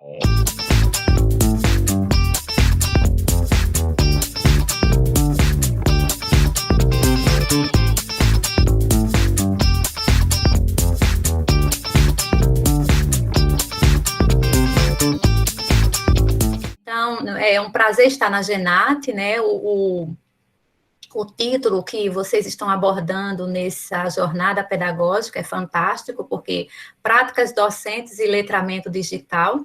Então, é um prazer estar na GENAT, né? O título que vocês estão abordando nessa jornada pedagógica é fantástico, porque práticas docentes e letramento digital.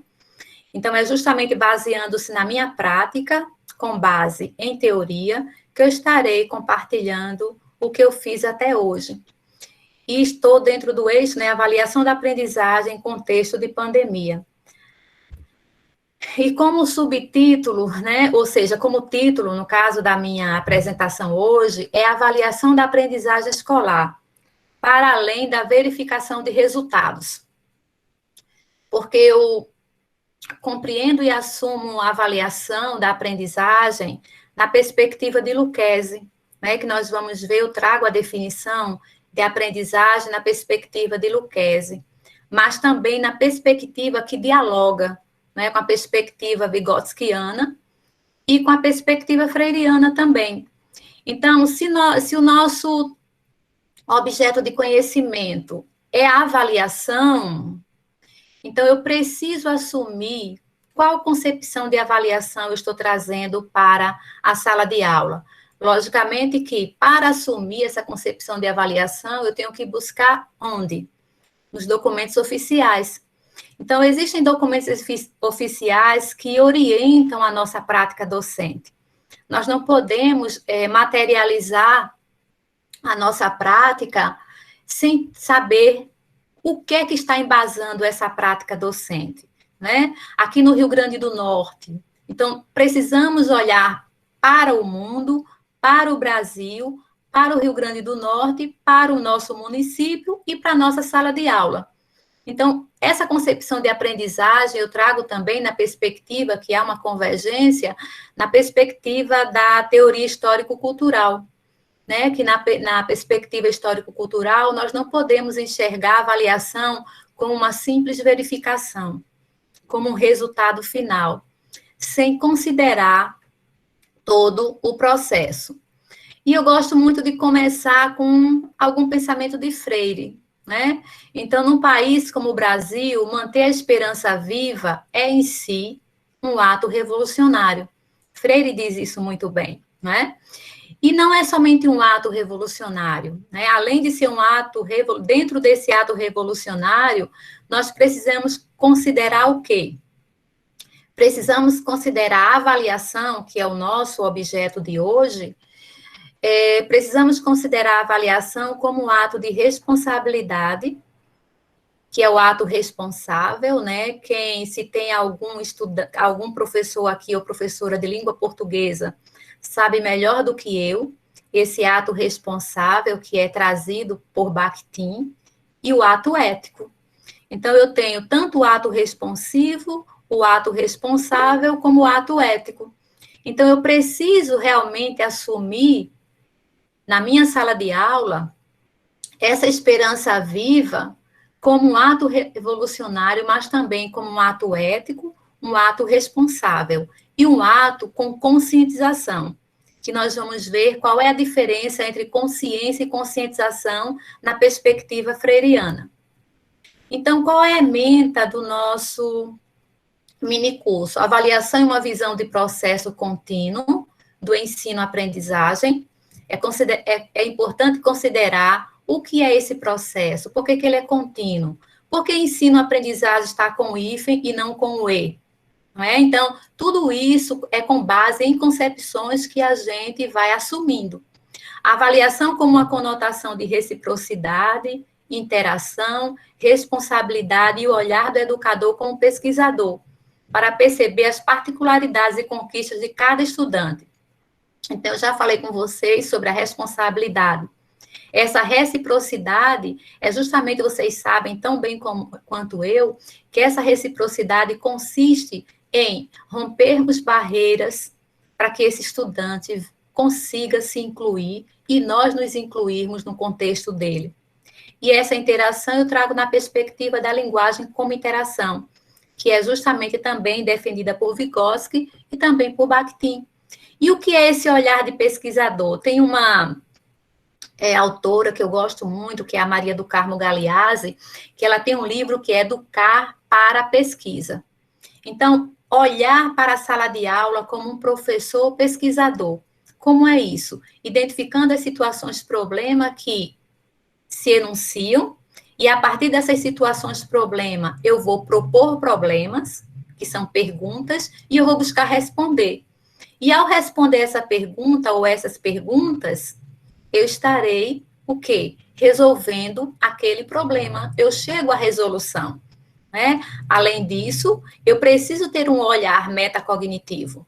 Então, é justamente baseando-se na minha prática, com base em teoria, que eu estarei compartilhando o que eu fiz até hoje. E estou dentro do eixo, né, avaliação da aprendizagem em contexto de pandemia. E como subtítulo, né, ou seja, como título, no caso da minha apresentação hoje, é avaliação da aprendizagem escolar, para além da verificação de resultados. Porque eu compreendo e assumo a avaliação da aprendizagem na perspectiva de Lucchesi, né, que nós vamos ver, eu trago a definição de aprendizagem na perspectiva de Lucchesi, mas também na perspectiva que dialoga, né, com a perspectiva vygotskiana e com a perspectiva freiriana também. Então, se o nosso objeto de conhecimento é a avaliação, então eu preciso assumir qual concepção de avaliação eu estou trazendo para a sala de aula. Logicamente que, para assumir essa concepção de avaliação, eu tenho que buscar onde? Nos documentos oficiais. Então, existem documentos oficiais que orientam a nossa prática docente. Nós não podemos materializar a nossa prática sem saber o que é que está embasando essa prática docente, né? Aqui no Rio Grande do Norte. Então, precisamos olhar para o mundo, para o Brasil, para o Rio Grande do Norte, para o nosso município e para a nossa sala de aula. Então, essa concepção de aprendizagem eu trago também na perspectiva que há uma convergência, na perspectiva da teoria histórico-cultural, né? Que na perspectiva histórico-cultural nós não podemos enxergar a avaliação como uma simples verificação, como um resultado final, sem considerar todo o processo. E eu gosto muito de começar com algum pensamento de Freire, né? Então, num país como o Brasil, manter a esperança viva é, em si, um ato revolucionário. Freire diz isso muito bem, né? E não é somente um ato revolucionário, né? Além de ser um ato, dentro desse ato revolucionário, nós precisamos considerar o quê? Precisamos considerar a avaliação, que é o nosso objeto de hoje. Precisamos considerar a avaliação como um ato de responsabilidade, que é o ato responsável, né? Se tem algum professor aqui ou professora de língua portuguesa, sabe melhor do que eu esse ato responsável que é trazido por Bakhtin e o ato ético. Então, eu tenho tanto o ato responsivo, o ato responsável, como o ato ético. Então, eu preciso realmente assumir na minha sala de aula, essa esperança viva como um ato revolucionário, mas também como um ato ético, um ato responsável e um ato com conscientização, que nós vamos ver qual é a diferença entre consciência e conscientização na perspectiva freiriana. Então, qual é a ementa do nosso minicurso? Avaliação e uma visão de processo contínuo do ensino-aprendizagem. É importante considerar o que é esse processo, por que ele é contínuo, porque ensino-aprendizagem está com o hífen e não com o e. Não é? Então, tudo isso é com base em concepções que a gente vai assumindo. A avaliação como uma conotação de reciprocidade, interação, responsabilidade e o olhar do educador como pesquisador, para perceber as particularidades e conquistas de cada estudante. Então, eu já falei com vocês sobre a responsabilidade. Essa reciprocidade é justamente, vocês sabem tão bem quanto eu, que essa reciprocidade consiste em rompermos barreiras para que esse estudante consiga se incluir e nós nos incluirmos no contexto dele. E essa interação eu trago na perspectiva da linguagem como interação, que é justamente também defendida por Vygotsky e também por Bakhtin. E o que é esse olhar de pesquisador? Tem uma autora que eu gosto muito, que é a Maria do Carmo Galeazzi, que ela tem um livro que é Educar para a Pesquisa. Então, olhar para a sala de aula como um professor pesquisador. Como é isso? Identificando as situações de problema que se enunciam, e a partir dessas situações de problema, eu vou propor problemas, que são perguntas, e eu vou buscar responder. E ao responder essa pergunta ou essas perguntas, eu estarei, o quê? Resolvendo aquele problema. Eu chego à resolução, né? Além disso, eu preciso ter um olhar metacognitivo.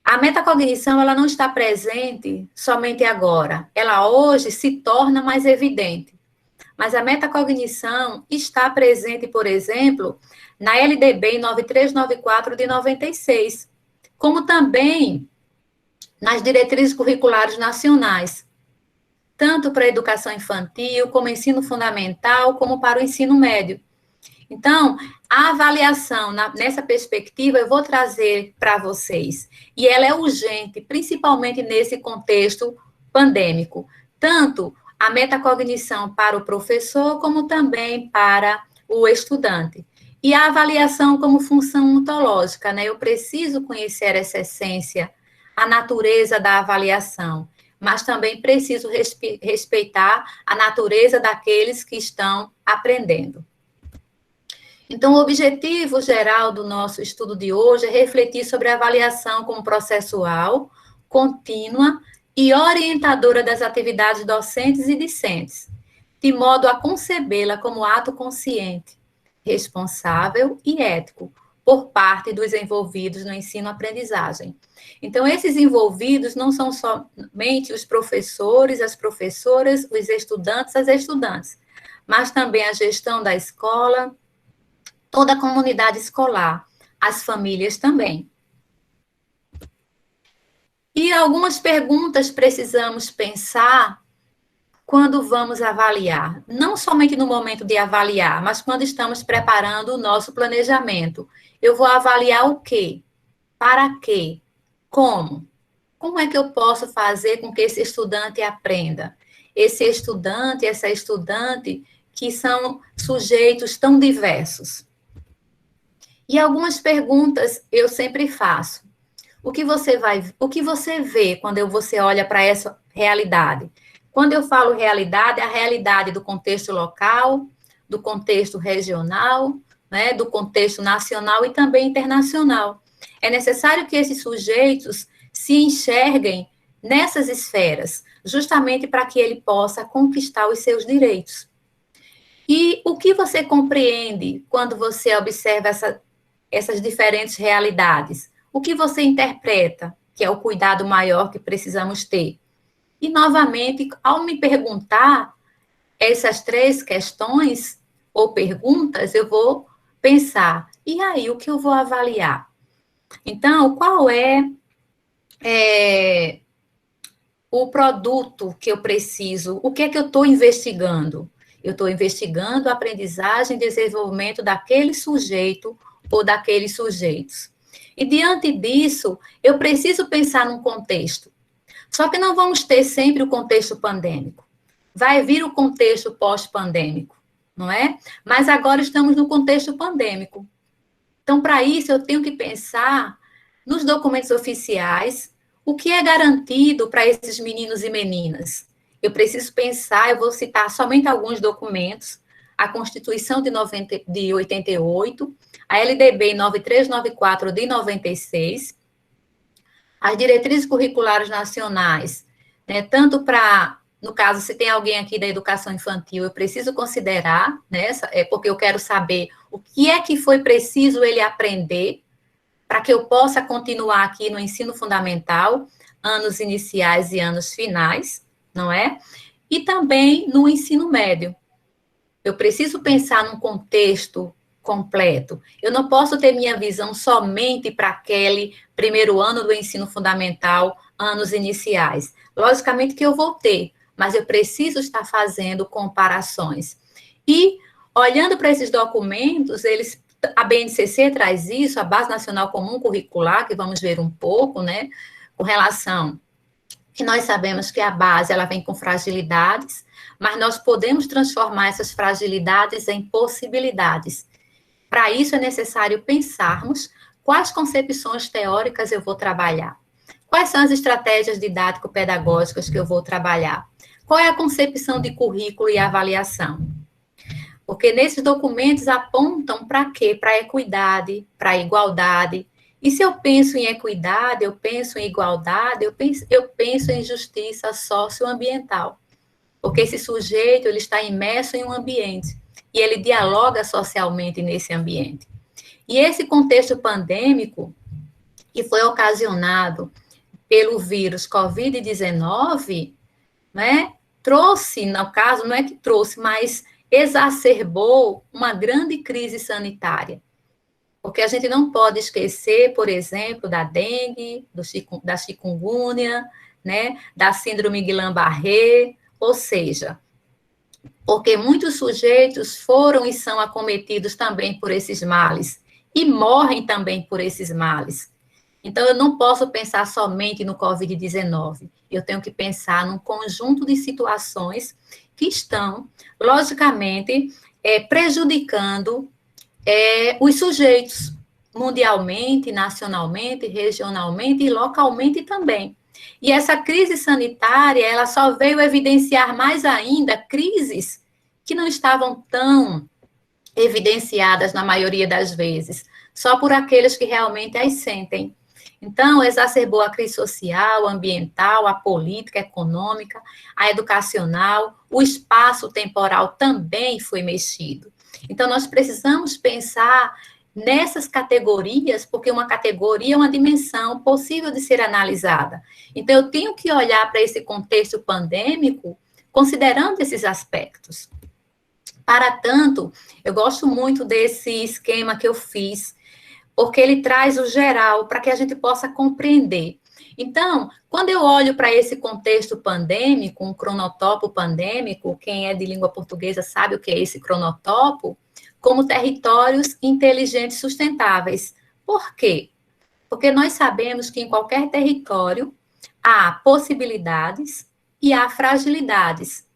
A metacognição, ela não está presente somente agora. Ela hoje se torna mais evidente. Mas a metacognição está presente, por exemplo, na LDB 9394 de 96, como também nas diretrizes curriculares nacionais, tanto para a educação infantil, como ensino fundamental, como para o ensino médio. Então, a avaliação nessa perspectiva eu vou trazer para vocês, e ela é urgente, principalmente nesse contexto pandêmico, tanto a metacognição para o professor, como também para o estudante. E a avaliação como função ontológica, né? Eu preciso conhecer essa essência, a natureza da avaliação, mas também preciso respeitar a natureza daqueles que estão aprendendo. Então, o objetivo geral do nosso estudo de hoje é refletir sobre a avaliação como processual, contínua e orientadora das atividades docentes e discentes, de modo a concebê-la como ato consciente, responsável e ético, por parte dos envolvidos no ensino-aprendizagem. Então, esses envolvidos não são somente os professores, as professoras, os estudantes, as estudantes, mas também a gestão da escola, toda a comunidade escolar, as famílias também. E algumas perguntas precisamos pensar quando vamos avaliar, não somente no momento de avaliar, mas quando estamos preparando o nosso planejamento. Eu vou avaliar o quê? Para quê? Como? Como é que eu posso fazer com que esse estudante aprenda? Esse estudante, essa estudante, que são sujeitos tão diversos. E algumas perguntas eu sempre faço. O que você vê quando você olha para essa realidade? Quando eu falo realidade, é a realidade do contexto local, do contexto regional, né, do contexto nacional e também internacional. É necessário que esses sujeitos se enxerguem nessas esferas, justamente para que ele possa conquistar os seus direitos. E o que você compreende quando você observa essas diferentes realidades? O que você interpreta, que é o cuidado maior que precisamos ter? E, novamente, ao me perguntar essas três questões ou perguntas, eu vou pensar, e aí, o que eu vou avaliar? Então, qual é o produto que eu preciso? O que é que eu estou investigando? Eu estou investigando a aprendizagem e desenvolvimento daquele sujeito ou daqueles sujeitos. E, diante disso, eu preciso pensar num contexto. Só que não vamos ter sempre o contexto pandêmico. Vai vir o contexto pós-pandêmico, não é? Mas agora estamos no contexto pandêmico. Então, para isso, eu tenho que pensar nos documentos oficiais, o que é garantido para esses meninos e meninas. Eu preciso pensar, eu vou citar somente alguns documentos, a Constituição de 88, a LDB 9394 de 96, as diretrizes curriculares nacionais, né, tanto para, no caso, se tem alguém aqui da educação infantil, eu preciso considerar, né, porque eu quero saber o que é que foi preciso ele aprender para que eu possa continuar aqui no ensino fundamental, anos iniciais e anos finais, não é? E também no ensino médio. Eu preciso pensar num contexto completo. Eu não posso ter minha visão somente para aquele primeiro ano do ensino fundamental, anos iniciais. Logicamente que eu vou ter, mas eu preciso estar fazendo comparações. E, olhando para esses documentos, eles a BNCC traz isso, a Base Nacional Comum Curricular, que vamos ver um pouco, né, com relação que nós sabemos que a base, ela vem com fragilidades, mas nós podemos transformar essas fragilidades em possibilidades. Para isso é necessário pensarmos quais concepções teóricas eu vou trabalhar, quais são as estratégias didático-pedagógicas que eu vou trabalhar, qual é a concepção de currículo e avaliação. Porque nesses documentos apontam para quê? Para a equidade, para a igualdade. E se eu penso em equidade, eu penso em igualdade, eu penso em justiça socioambiental. Porque esse sujeito, ele está imerso em um ambiente e ele dialoga socialmente nesse ambiente. E esse contexto pandêmico, que foi ocasionado pelo vírus Covid-19, né, trouxe, no caso, não é que trouxe, mas exacerbou uma grande crise sanitária. Porque a gente não pode esquecer, por exemplo, da dengue, da chikungunya, né, da síndrome Guillain-Barré, ou seja, porque muitos sujeitos foram e são acometidos também por esses males, e morrem também por esses males. Então, eu não posso pensar somente no Covid-19, eu tenho que pensar num conjunto de situações que estão, logicamente, prejudicando os sujeitos, mundialmente, nacionalmente, regionalmente e localmente também. E essa crise sanitária, ela só veio evidenciar mais ainda crises que não estavam tão evidenciadas na maioria das vezes, só por aqueles que realmente as sentem. Então, exacerbou a crise social, ambiental, a política, a econômica, a educacional, o espaço temporal também foi mexido. Então, nós precisamos pensar nessas categorias, porque uma categoria é uma dimensão possível de ser analisada. Então, eu tenho que olhar para esse contexto pandêmico considerando esses aspectos. Para tanto, eu gosto muito desse esquema que eu fiz, porque ele traz o geral para que a gente possa compreender. Então, quando eu olho para esse contexto pandêmico, um cronotopo pandêmico, quem é de língua portuguesa sabe o que é esse cronotopo, como territórios inteligentes sustentáveis. Por quê? Porque nós sabemos que em qualquer território há possibilidades e há fragilidades.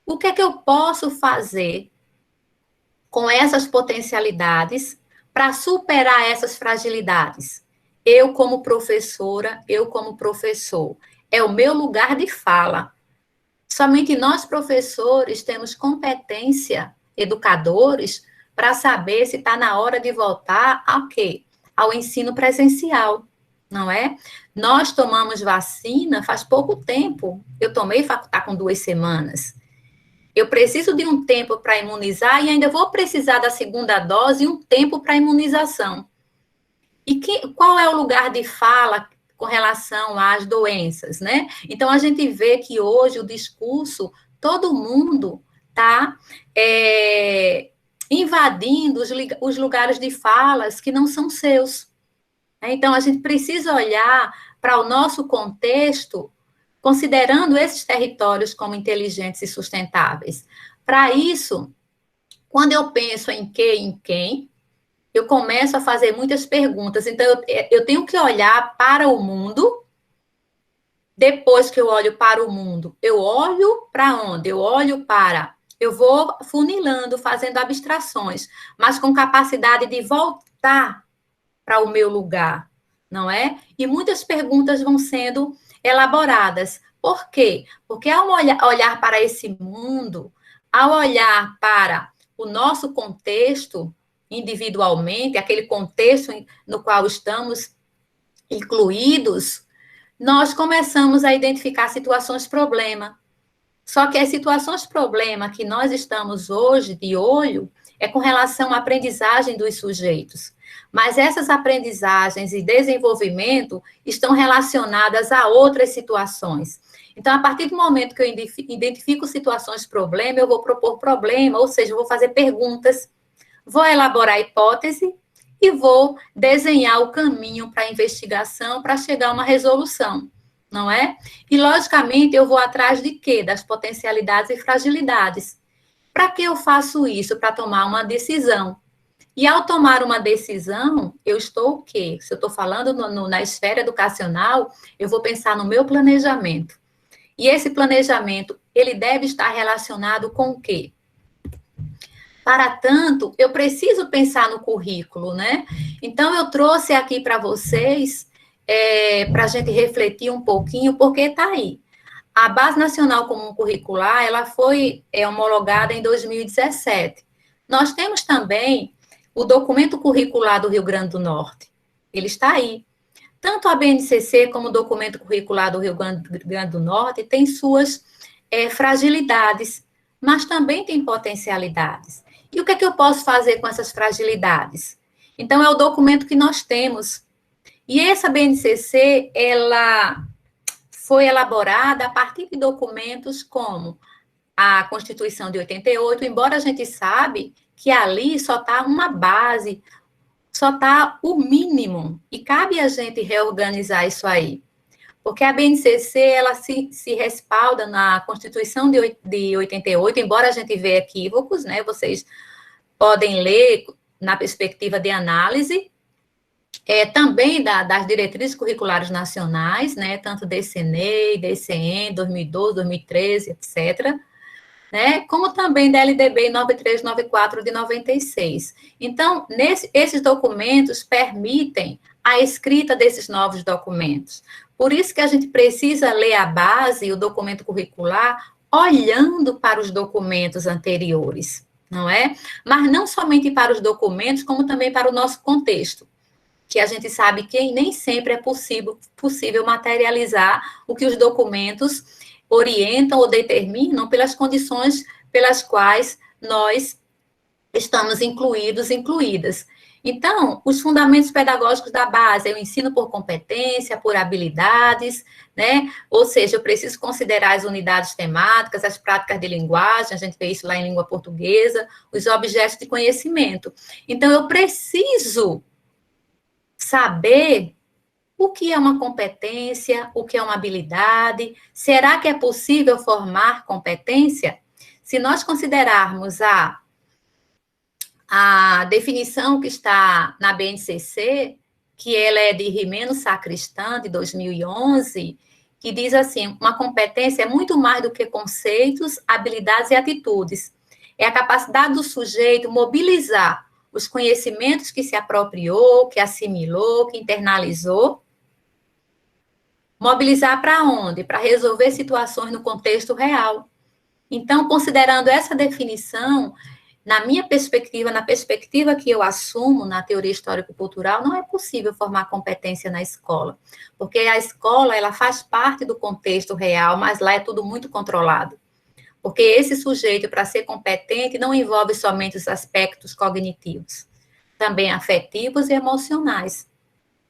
O que é que eu posso fazer com essas potencialidades para superar essas fragilidades? Eu, como professora, eu, como professor, é o meu lugar de fala. Somente nós, professores, temos competência, educadores, para saber se está na hora de voltar ao quê? Ao ensino presencial, não é? Nós tomamos vacina faz pouco tempo. Eu tomei, está com 2 semanas. Eu preciso de um tempo para imunizar e ainda vou precisar da segunda dose e um tempo para imunização. E qual é o lugar de fala com relação às doenças, né? Então, a gente vê que hoje o discurso, todo mundo está invadindo os lugares de falas que não são seus. Então, a gente precisa olhar para o nosso contexto, considerando esses territórios como inteligentes e sustentáveis. Para isso, quando eu penso em quem, eu começo a fazer muitas perguntas. Então, eu tenho que olhar para o mundo. Depois que eu olho para o mundo, eu olho para onde? Eu vou funilando, fazendo abstrações, mas com capacidade de voltar para o meu lugar, não é? E muitas perguntas vão sendo elaboradas. Por quê? Porque ao olhar para esse mundo, ao olhar para o nosso contexto individualmente, aquele contexto no qual estamos incluídos, nós começamos a identificar situações-problema. Só que as situações-problema que nós estamos hoje de olho é com relação à aprendizagem dos sujeitos. Mas essas aprendizagens e desenvolvimento estão relacionadas a outras situações. Então, a partir do momento que eu identifico situações-problema, eu vou propor problema, ou seja, eu vou fazer perguntas, vou elaborar a hipótese e vou desenhar o caminho para a investigação para chegar a uma resolução, não é? E, logicamente, eu vou atrás de quê? Das potencialidades e fragilidades. Para que eu faço isso? Para tomar uma decisão. E ao tomar uma decisão, eu estou o quê? Se eu estou falando na esfera educacional, eu vou pensar no meu planejamento. E esse planejamento, ele deve estar relacionado com o quê? Para tanto, eu preciso pensar no currículo, né? Então, eu trouxe aqui para vocês, para a gente refletir um pouquinho, porque está aí. A Base Nacional Comum Curricular, ela foi homologada em 2017. Nós temos também o documento curricular do Rio Grande do Norte. Ele está aí. Tanto a BNCC como o documento curricular do Rio Grande do Norte tem suas fragilidades, mas também tem potencialidades. E o que é que eu posso fazer com essas fragilidades? Então, é o documento que nós temos. E essa BNCC, ela foi elaborada a partir de documentos como a Constituição de 88, embora a gente sabe que ali só está uma base, só está o mínimo, e cabe a gente reorganizar isso aí. Porque a BNCC, ela se respalda na Constituição de 88, embora a gente veja equívocos, né? Vocês podem ler na perspectiva de análise, também das diretrizes curriculares nacionais, né? Tanto DCNE, DCN, 2012, 2013, etc., né, como também da LDB 9394 de 96. Então, esses documentos permitem a escrita desses novos documentos. Por isso que a gente precisa ler a base, o documento curricular, olhando para os documentos anteriores, não é? Mas não somente para os documentos, como também para o nosso contexto, que a gente sabe que nem sempre é possível materializar o que os documentos orientam ou determinam pelas condições pelas quais nós estamos incluídas. Então, os fundamentos pedagógicos da base é o ensino por competência, por habilidades, né? Ou seja, eu preciso considerar as unidades temáticas, as práticas de linguagem, a gente vê isso lá em língua portuguesa, os objetos de conhecimento. Então, eu preciso saber o que é uma competência, o que é uma habilidade. Será que é possível formar competência? Se nós considerarmos a definição que está na BNCC, que ela é de Rimeno Sacristã, de 2011, que diz assim, uma competência é muito mais do que conceitos, habilidades e atitudes. É a capacidade do sujeito mobilizar os conhecimentos que se apropriou, que assimilou, que internalizou. Mobilizar para onde? Para resolver situações no contexto real. Então, considerando essa definição, na minha perspectiva, na perspectiva que eu assumo na teoria histórico-cultural, não é possível formar competência na escola, porque a escola, ela faz parte do contexto real, mas lá é tudo muito controlado. Porque esse sujeito, para ser competente, não envolve somente os aspectos cognitivos, também afetivos e emocionais.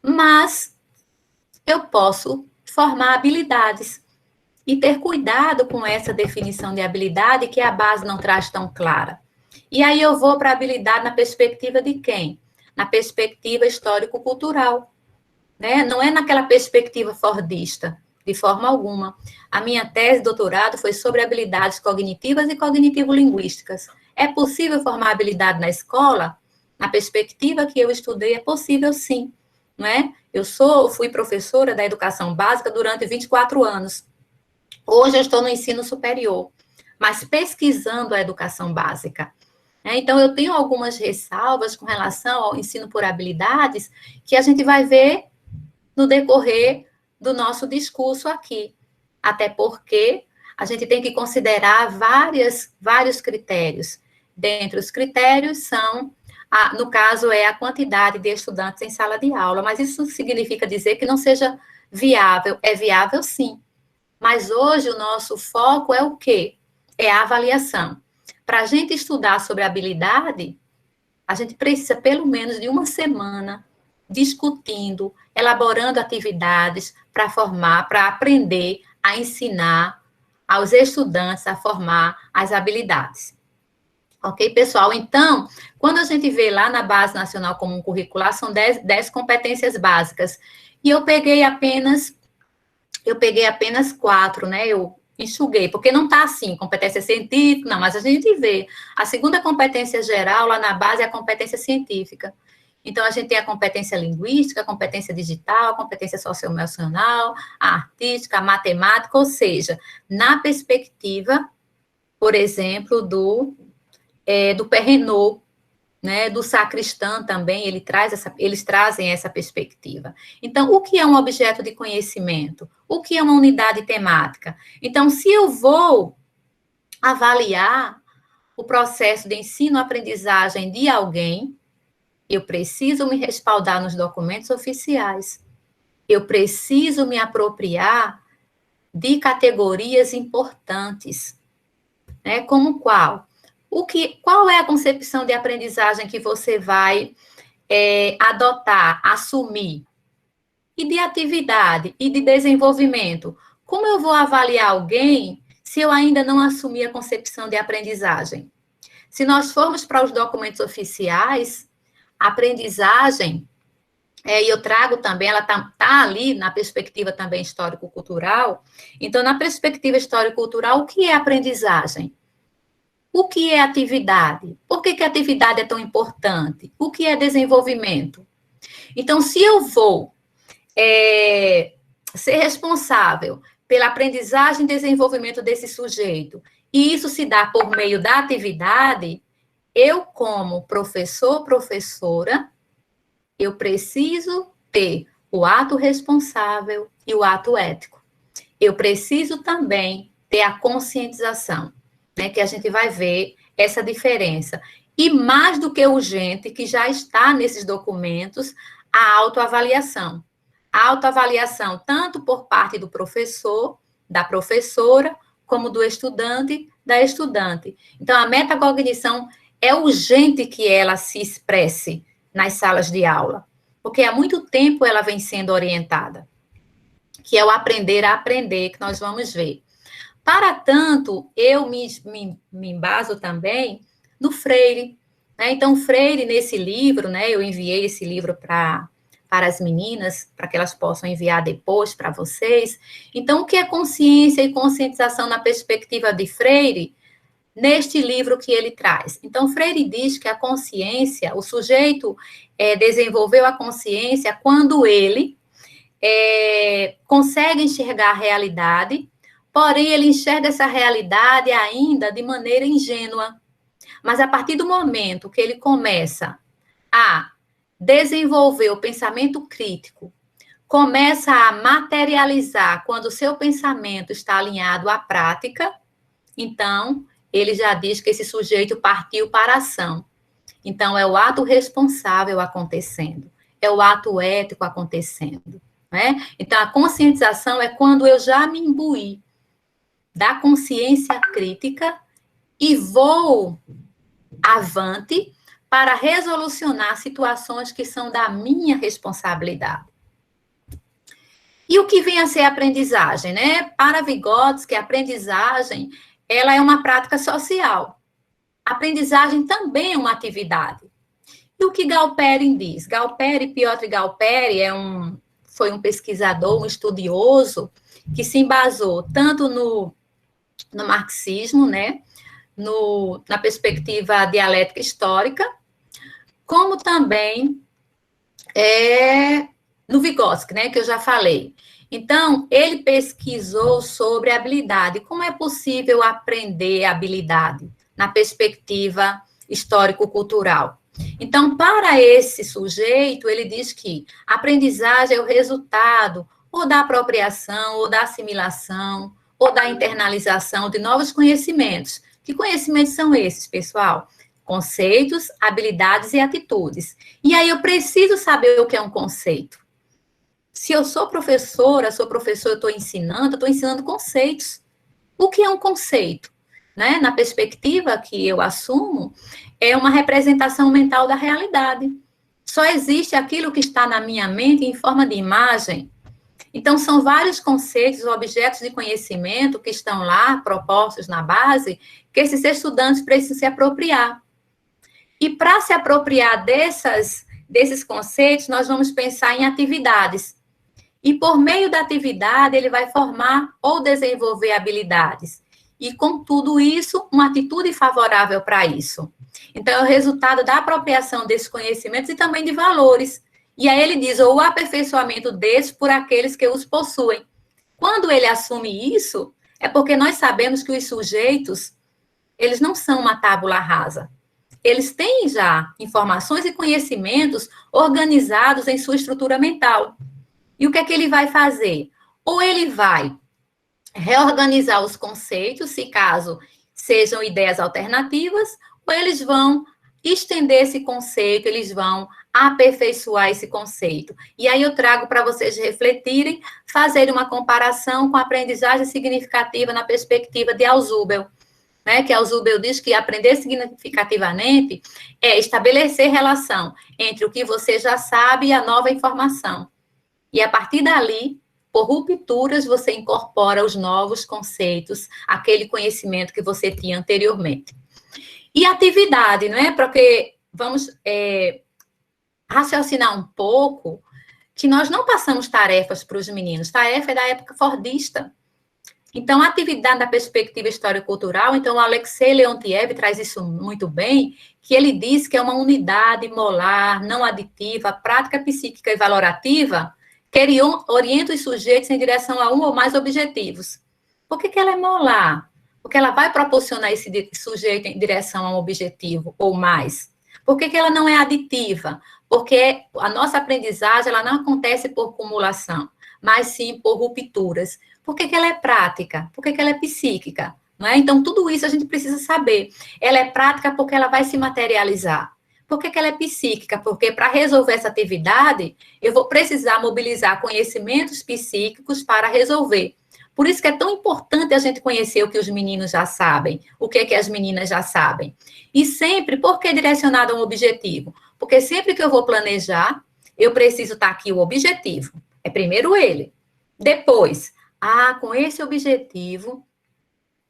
Mas eu posso formar habilidades e ter cuidado com essa definição de habilidade que a base não traz tão clara. E aí eu vou para a habilidade na perspectiva de quem? Na perspectiva histórico-cultural, né? Não é naquela perspectiva fordista, de forma alguma. A minha tese de doutorado foi sobre habilidades cognitivas e cognitivo-linguísticas. É possível formar habilidade na escola? Na perspectiva que eu estudei, é possível sim, não é? Eu fui professora da educação básica durante 24 anos. Hoje eu estou no ensino superior, mas pesquisando a educação básica. Então, eu tenho algumas ressalvas com relação ao ensino por habilidades que a gente vai ver no decorrer do nosso discurso aqui. Até porque a gente tem que considerar vários critérios. Dentre os critérios são, no caso, a quantidade de estudantes em sala de aula, mas isso significa dizer que não seja viável. É viável, sim. Mas hoje o nosso foco é o quê? É a avaliação. Para a gente estudar sobre habilidade, a gente precisa pelo menos de uma semana discutindo, elaborando atividades para formar, para aprender a ensinar aos estudantes a formar as habilidades. Ok, pessoal? Então, quando a gente vê lá na Base Nacional Comum Curricular, são 10 competências básicas. E eu peguei apenas 4, né? enxuguei, porque não está assim, competência científica, não, mas a gente vê. A segunda competência geral, lá na base, é a competência científica. Então, a gente tem a competência linguística, a competência digital, a competência socioemocional, a artística, a matemática, ou seja, na perspectiva, por exemplo, do Perrenot, né, do Sacristã também, eles trazem essa perspectiva. Então, o que é um objeto de conhecimento? O que é uma unidade temática? Então, se eu vou avaliar o processo de ensino-aprendizagem de alguém, eu preciso me respaldar nos documentos oficiais, eu preciso me apropriar de categorias importantes, né, como qual? Qual é a concepção de aprendizagem que você vai adotar, assumir? E de atividade e de desenvolvimento? Como eu vou avaliar alguém se eu ainda não assumi a concepção de aprendizagem? Se nós formos para os documentos oficiais, a aprendizagem, e eu trago também, ela está ali na perspectiva também histórico-cultural. Então, na perspectiva histórico-cultural, o que é aprendizagem? O que é atividade? Por que a atividade é tão importante? O que é desenvolvimento? Então, se eu vou ser responsável pela aprendizagem e desenvolvimento desse sujeito, e isso se dá por meio da atividade, eu, como professor, professora, eu preciso ter o ato responsável e o ato ético. Eu preciso também ter a conscientização, né, que a gente vai ver essa diferença. E mais do que urgente, que já está nesses documentos, a autoavaliação. A autoavaliação tanto por parte do professor, da professora, como do estudante, da estudante. Então, a metacognição é urgente que ela se expresse nas salas de aula, porque há muito tempo ela vem sendo orientada, que é o aprender a aprender, que nós vamos ver. Para tanto, eu me embaso também no Freire, né? Então, Freire, nesse livro, né, eu enviei esse livro para as meninas, para que elas possam enviar depois para vocês. Então, o que é consciência e conscientização na perspectiva de Freire, neste livro que ele traz? Então, Freire diz que a consciência, o sujeito desenvolveu a consciência quando ele consegue enxergar a realidade, porém, ele enxerga essa realidade ainda de maneira ingênua. Mas a partir do momento que ele começa a desenvolver o pensamento crítico, começa a materializar quando o seu pensamento está alinhado à prática, então, ele já diz que esse sujeito partiu para a ação. Então, é o ato responsável acontecendo, é o ato ético acontecendo, né? Então, a conscientização é quando eu já me imbuí da consciência crítica e vou avante para resolucionar situações que são da minha responsabilidade. E o que vem a ser aprendizagem, né? Para Vygotsky, a aprendizagem, ela é uma prática social. A aprendizagem também é uma atividade. E o que Galperin diz? Piotr Galperin foi um pesquisador, um estudioso, que se embasou tanto no marxismo, né, na perspectiva dialética histórica, como também no Vygotsky, né, que eu já falei. Então, ele pesquisou sobre habilidade. Como é possível aprender habilidade na perspectiva histórico-cultural? Então, para esse sujeito, ele diz que a aprendizagem é o resultado ou da apropriação, ou da assimilação, ou da internalização de novos conhecimentos. Que conhecimentos são esses, pessoal? Conceitos, habilidades e atitudes. E aí eu preciso saber o que é um conceito. Se eu sou professora, eu estou ensinando conceitos. O que é um conceito? Né? Na perspectiva que eu assumo, é uma representação mental da realidade. Só existe aquilo que está na minha mente em forma de imagem. Então, são vários conceitos, objetos de conhecimento que estão lá, propostos na base, que esses estudantes precisam se apropriar. E para se apropriar desses conceitos, nós vamos pensar em atividades. E por meio da atividade, ele vai formar ou desenvolver habilidades. E com tudo isso, uma atitude favorável para isso. Então, é o resultado da apropriação desses conhecimentos e também de valores. E aí ele diz, ou o aperfeiçoamento desses por aqueles que os possuem. Quando ele assume isso, é porque nós sabemos que os sujeitos, eles não são uma tábula rasa. Eles têm já informações e conhecimentos organizados em sua estrutura mental. E o que é que ele vai fazer? Ou ele vai reorganizar os conceitos, se caso sejam ideias alternativas, ou eles vão estender esse conceito, eles vão aperfeiçoar esse conceito. E aí eu trago para vocês refletirem, fazerem uma comparação com a aprendizagem significativa na perspectiva de Alzubel, né, que Alzubel diz que aprender significativamente é estabelecer relação entre o que você já sabe e a nova informação. E a partir dali, por rupturas, você incorpora os novos conceitos, aquele conhecimento que você tinha anteriormente. E atividade, não é? Porque vamos raciocinar um pouco que nós não passamos tarefas para os meninos. Tarefa é da época fordista. Então, a atividade da perspectiva histórico-cultural, então, o Alexei Leontiev traz isso muito bem, que ele diz que é uma unidade molar, não aditiva, prática psíquica e valorativa, que orienta os sujeitos em direção a um ou mais objetivos. Por que ela é molar? Porque ela vai proporcionar esse sujeito em direção a um objetivo ou mais. Por que ela não é aditiva? Porque a nossa aprendizagem ela não acontece por acumulação, mas sim por rupturas. Por que ela é prática? Por que ela é psíquica? Não é? Então, tudo isso a gente precisa saber. Ela é prática porque ela vai se materializar. Por que ela é psíquica? Porque para resolver essa atividade, eu vou precisar mobilizar conhecimentos psíquicos para resolver. Por isso que é tão importante a gente conhecer o que os meninos já sabem, o que as meninas já sabem. E sempre, por que direcionado a um objetivo? Porque sempre que eu vou planejar, eu preciso estar aqui o objetivo. É primeiro ele. Depois, com esse objetivo,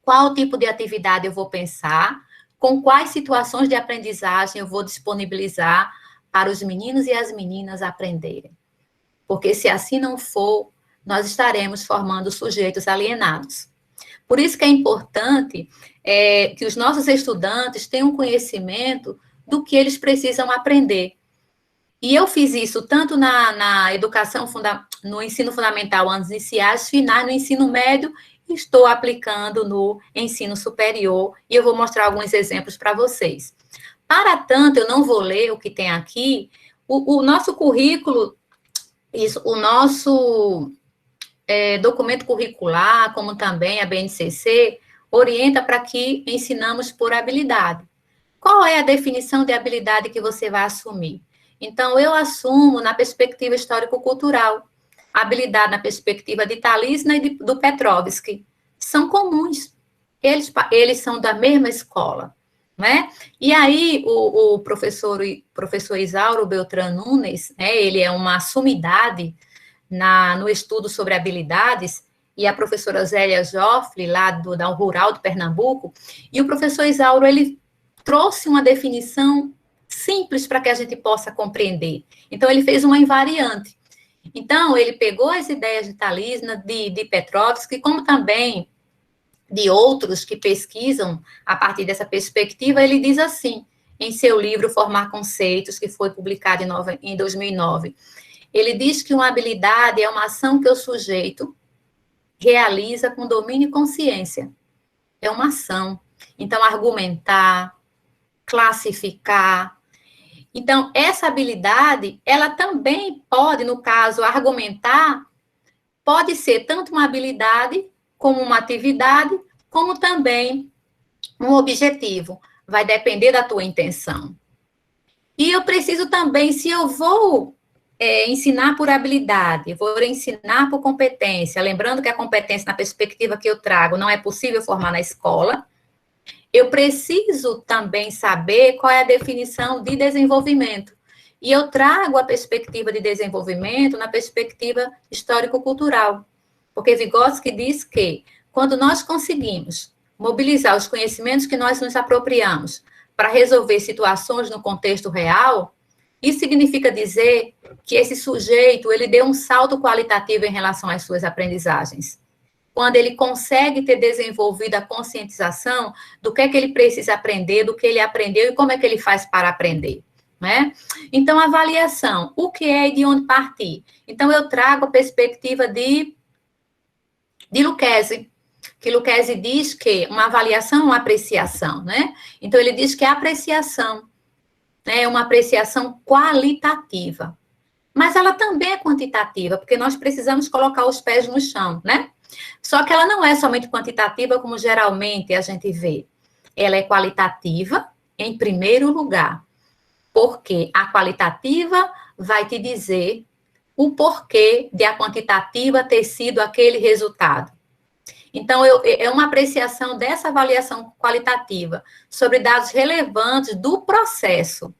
qual tipo de atividade eu vou pensar, com quais situações de aprendizagem eu vou disponibilizar para os meninos e as meninas aprenderem. Porque se assim não for, nós estaremos formando sujeitos alienados. Por isso que é importante que os nossos estudantes tenham conhecimento do que eles precisam aprender. E eu fiz isso tanto na educação, no ensino fundamental, anos iniciais, finais, no ensino médio, e estou aplicando no ensino superior, e eu vou mostrar alguns exemplos para vocês. Para tanto, eu não vou ler o que tem aqui, o nosso currículo, o nosso documento curricular, como também a BNCC, orienta para que ensinamos por habilidade. Qual é a definição de habilidade que você vai assumir? Então, eu assumo na perspectiva histórico-cultural, habilidade na perspectiva de Talisna e do Petrovsky. São comuns. Eles são da mesma escola, né? E aí, o professor Isauro Beltrán Nunes, né, ele é uma sumidade no estudo sobre habilidades, e a professora Zélia Joffre, lá da Rural de Pernambuco, e o professor Isauro, ele trouxe uma definição simples para que a gente possa compreender. Então, ele fez uma invariante. Então, ele pegou as ideias de Talisna, de Petrovsky, como também de outros que pesquisam a partir dessa perspectiva, ele diz assim, em seu livro Formar Conceitos, que foi publicado em 2009, ele diz que uma habilidade é uma ação que o sujeito realiza com domínio e consciência. É uma ação. Então, argumentar, classificar. Então, essa habilidade, ela também pode, no caso, argumentar, pode ser tanto uma habilidade, como uma atividade, como também um objetivo. Vai depender da tua intenção. E eu preciso também, se eu vou ensinar por habilidade, vou ensinar por competência, lembrando que a competência, na perspectiva que eu trago, não é possível formar na escola, eu preciso também saber qual é a definição de desenvolvimento. E eu trago a perspectiva de desenvolvimento na perspectiva histórico-cultural. Porque Vygotsky diz que, quando nós conseguimos mobilizar os conhecimentos que nós nos apropriamos para resolver situações no contexto real, isso significa dizer que esse sujeito, ele dê um salto qualitativo em relação às suas aprendizagens. Quando ele consegue ter desenvolvido a conscientização do que é que ele precisa aprender, do que ele aprendeu e como é que ele faz para aprender, né? Então, avaliação, o que é e de onde partir? Então, eu trago a perspectiva de Lucchesi, que Lucchesi diz que uma avaliação é uma apreciação, né? Então, ele diz que a apreciação, né, é uma apreciação qualitativa, mas ela também é quantitativa, porque nós precisamos colocar os pés no chão, né? Só que ela não é somente quantitativa, como geralmente a gente vê. Ela é qualitativa, em primeiro lugar, porque a qualitativa vai te dizer o porquê de a quantitativa ter sido aquele resultado. Então, é uma apreciação dessa avaliação qualitativa sobre dados relevantes do processo.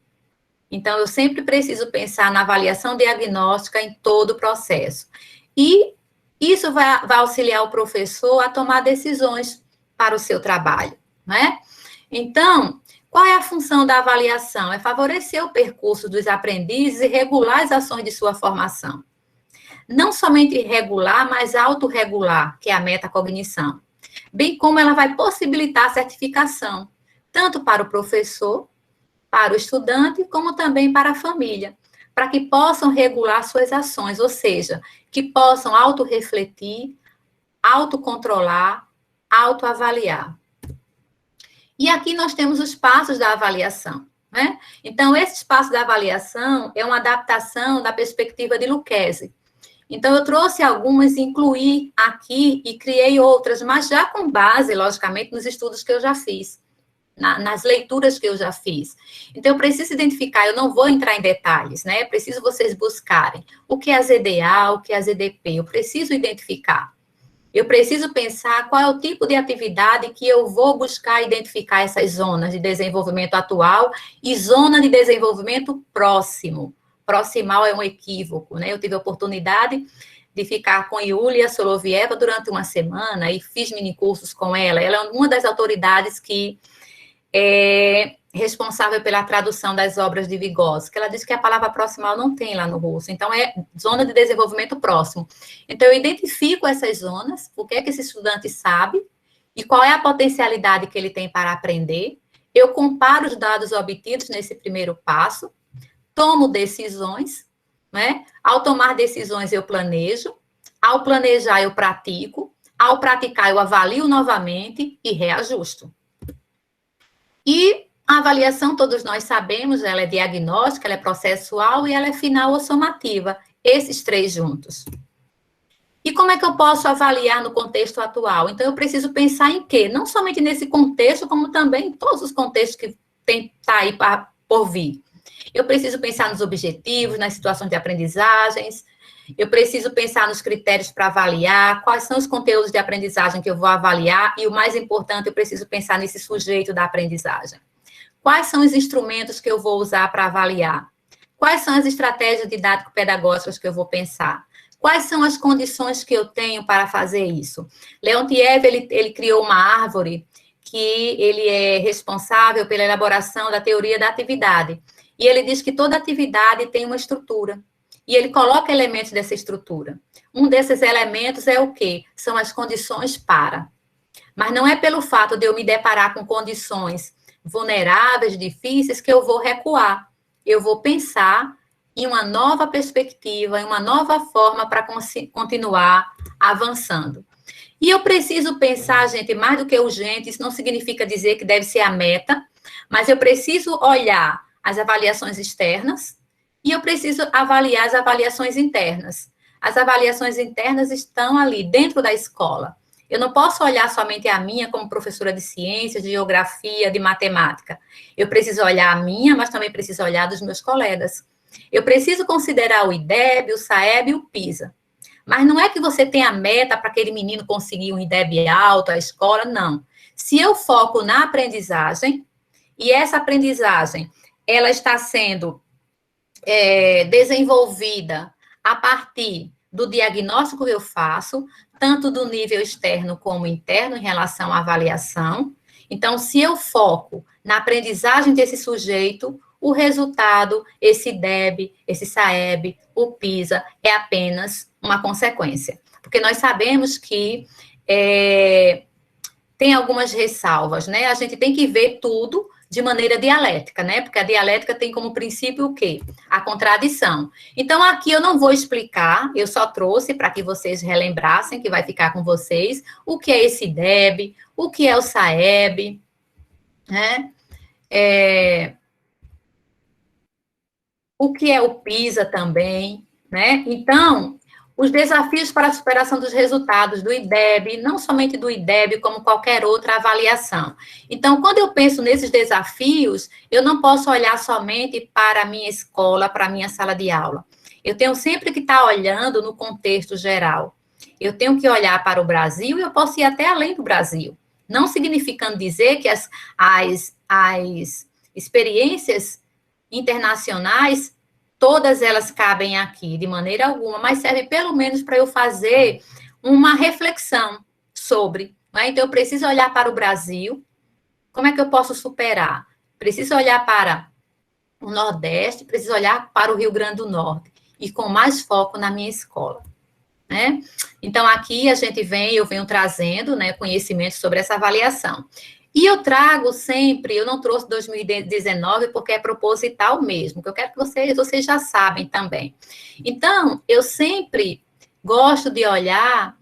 Então, eu sempre preciso pensar na avaliação diagnóstica em todo o processo. E isso vai auxiliar o professor a tomar decisões para o seu trabalho, né? Então, qual é a função da avaliação? É favorecer o percurso dos aprendizes e regular as ações de sua formação. Não somente regular, mas autorregular, que é a metacognição. Bem como ela vai possibilitar a certificação, tanto para o professor, para o estudante, como também para a família, para que possam regular suas ações, ou seja, que possam autorrefletir, autocontrolar, autoavaliar. E aqui nós temos os passos da avaliação, né? Então, esse passo da avaliação é uma adaptação da perspectiva de Lucchesi. Então, eu trouxe algumas, incluí aqui e criei outras, mas já com base, logicamente, nos estudos que eu já fiz, nas leituras que eu já fiz. Então, eu preciso identificar, eu não vou entrar em detalhes, né? Eu preciso vocês buscarem o que é a ZDA, o que é a ZDP, eu preciso identificar. Eu preciso pensar qual é o tipo de atividade que eu vou buscar identificar essas zonas de desenvolvimento atual e zona de desenvolvimento próximo. Proximal é um equívoco, né? Eu tive a oportunidade de ficar com Yulia Solovieva durante uma semana e fiz minicursos com ela. Ela é uma das autoridades que é responsável pela tradução das obras de Vygotsky, que ela diz que a palavra proximal não tem lá no russo, então é zona de desenvolvimento próximo. Então, eu identifico essas zonas, o que é que esse estudante sabe, e qual é a potencialidade que ele tem para aprender, eu comparo os dados obtidos nesse primeiro passo, tomo decisões, né? Ao tomar decisões, eu planejo, ao planejar, eu pratico, ao praticar, eu avalio novamente e reajusto. E a avaliação, todos nós sabemos, ela é diagnóstica, ela é processual e ela é final ou somativa, esses três juntos. E como é que eu posso avaliar no contexto atual? Então, eu preciso pensar em quê? Não somente nesse contexto, como também em todos os contextos que tá aí por vir. Eu preciso pensar nos objetivos, nas situações de aprendizagens, eu preciso pensar nos critérios para avaliar, quais são os conteúdos de aprendizagem que eu vou avaliar, e o mais importante, eu preciso pensar nesse sujeito da aprendizagem. Quais são os instrumentos que eu vou usar para avaliar? Quais são as estratégias didático-pedagógicas que eu vou pensar? Quais são as condições que eu tenho para fazer isso? Leontiev, ele criou uma árvore que ele é responsável pela elaboração da teoria da atividade. E ele diz que toda atividade tem uma estrutura. E ele coloca elementos dessa estrutura. Um desses elementos é o quê? São as condições para. Mas não é pelo fato de eu me deparar com condições vulneráveis, difíceis, que eu vou recuar. Eu vou pensar em uma nova perspectiva, em uma nova forma para continuar avançando. E eu preciso pensar, gente, mais do que urgente, isso não significa dizer que deve ser a meta, mas eu preciso olhar as avaliações externas e eu preciso avaliar as avaliações internas. As avaliações internas estão ali, dentro da escola. Eu não posso olhar somente a minha como professora de ciências, de geografia, de matemática. Eu preciso olhar a minha, mas também preciso olhar dos meus colegas. Eu preciso considerar o IDEB, o SAEB e o PISA. Mas não é que você tenha meta para aquele menino conseguir um IDEB alto, a escola, não. Se eu foco na aprendizagem, e essa aprendizagem, ela está sendo desenvolvida a partir do diagnóstico que eu faço, tanto do nível externo como interno, em relação à avaliação. Então, se eu foco na aprendizagem desse sujeito, o resultado, esse IDEB, esse SAEB, o PISA, é apenas uma consequência. Porque nós sabemos que tem algumas ressalvas, né? A gente tem que ver tudo de maneira dialética, né? Porque a dialética tem como princípio o quê? A contradição. Então, aqui eu não vou explicar, eu só trouxe para que vocês relembrassem, que vai ficar com vocês, o que é esse IDEB, o que é o SAEB, né? O que é o PISA também, né? Então, os desafios para a superação dos resultados do IDEB, não somente do IDEB, como qualquer outra avaliação. Então, quando eu penso nesses desafios, eu não posso olhar somente para a minha escola, para a minha sala de aula. Eu tenho sempre que estar olhando no contexto geral. Eu tenho que olhar para o Brasil e eu posso ir até além do Brasil. Não significando dizer que as experiências internacionais, todas elas cabem aqui, de maneira alguma, mas serve pelo menos para eu fazer uma reflexão sobre, né? Então, eu preciso olhar para o Brasil, como é que eu posso superar? Preciso olhar para o Nordeste, preciso olhar para o Rio Grande do Norte, e com mais foco na minha escola, né? Então, aqui eu venho trazendo, né, conhecimento sobre essa avaliação. E eu trago sempre, eu não trouxe 2019 porque é proposital mesmo, que eu quero que vocês já sabem também. Então, eu sempre gosto de olhar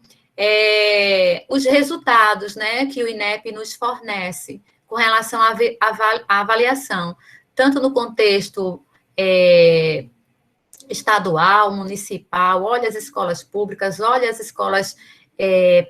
os resultados, né, que o INEP nos fornece com relação à avaliação, tanto no contexto estadual, municipal, olha as escolas públicas, olha as escolas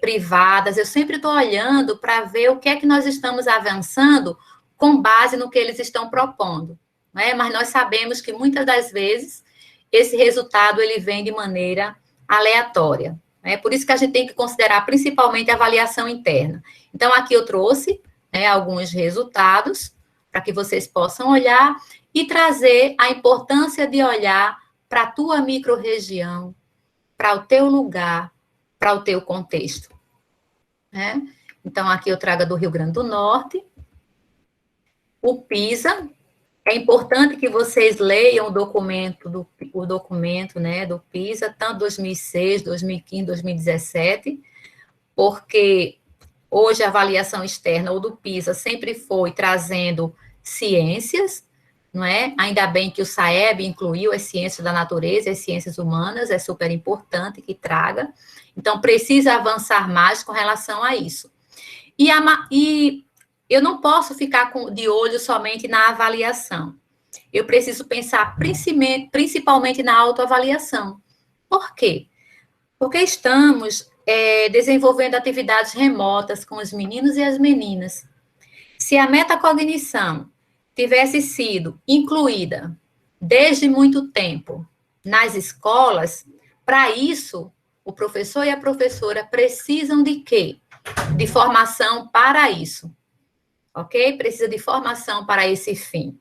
privadas, eu sempre estou olhando para ver o que é que nós estamos avançando com base no que eles estão propondo, né? Mas nós sabemos que muitas das vezes esse resultado ele vem de maneira aleatória, né? Por isso que a gente tem que considerar principalmente a avaliação interna. Então, aqui eu trouxe, né, alguns resultados para que vocês possam olhar e trazer a importância de olhar para a tua microrregião, para o teu lugar, para o teu contexto, né? Então, aqui eu trago do Rio Grande do Norte. O PISA, é importante que vocês leiam o documento, né, do PISA, tanto 2006, 2015, 2017, porque hoje a avaliação externa, ou do PISA, sempre foi trazendo ciências, não é? Ainda bem que o SAEB incluiu as ciências da natureza, as ciências humanas, é super importante que traga. Então, precisa avançar mais com relação a isso. E eu não posso ficar de olho somente na avaliação. Eu preciso pensar principalmente na autoavaliação. Por quê? Porque estamos desenvolvendo atividades remotas com os meninos e as meninas. Se a metacognição tivesse sido incluída desde muito tempo nas escolas, para isso, o professor e a professora precisam de quê? De formação para isso, ok? Precisa de formação para esse fim.